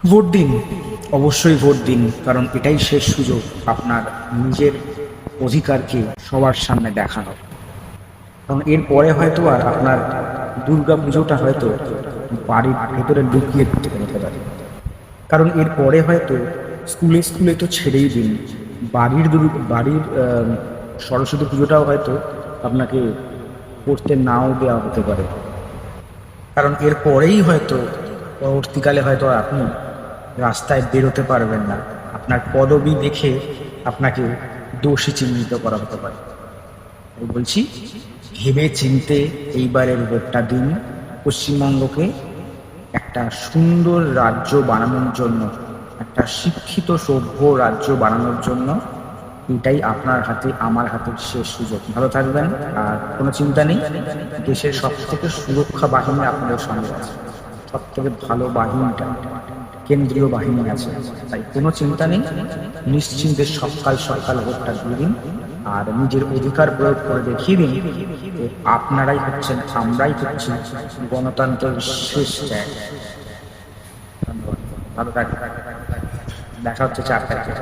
Vote দিন, অবশ্যই vote দিন, কারণ এটাই শেষ সুযোগ আপনার নিজের অধিকারকে সবার সামনে দেখানো। কারণ এরপরে হয়তো আর আপনার দুর্গা পুজোটা হয়তো বাড়ির ভেতরে লুকিয়ে হতে পারে। কারণ এরপরে হয়তো স্কুলে স্কুলে তো ছেড়েই দিন, বাড়ির সরস্বতী পুজোটাও হয়তো আপনাকে করতে নাও দেওয়া হতে পারে। কারণ এরপরেই হয়তো পরবর্তীকালে হয়তো আপনি রাস্তায় বেরোতে পারবেন না, আপনার পদবি দেখে আপনাকে দোষী চিহ্নিত করা হতে পারে। আমি বলছি, ভেবে চিনতে এইবারের ভোটটা দিন। পশ্চিমবঙ্গকে একটা সুন্দর রাজ্য বানানোর জন্য, একটা শিক্ষিত সভ্য রাজ্য বানানোর জন্য এটাই আপনার হাতে, আমার হাতের শেষ সুযোগ। ভালো থাকবেন, আর কোনো চিন্তা নেই, দেশের সব থেকে সুরক্ষা বাহিনী আপনাদের সঙ্গে আছে। সব থেকে ভালো বাহিনীটা কেন্দ্রীয় বাহিনী আছে, তাই কোনো চিন্তা নেই। নিশ্চিন্তে সকাল সকাল ভোটটা দিয়ে দিন, আর নিজের অধিকার প্রয়োগ করে দেখিয়ে দিন যে আপনারাই হচ্ছেন, আমরাই হচ্ছি গণতন্ত্রের শেষ জায়গা। ধন্যবাদ, ভালো থাকবেন, দেখা হচ্ছে 4 তারিখে।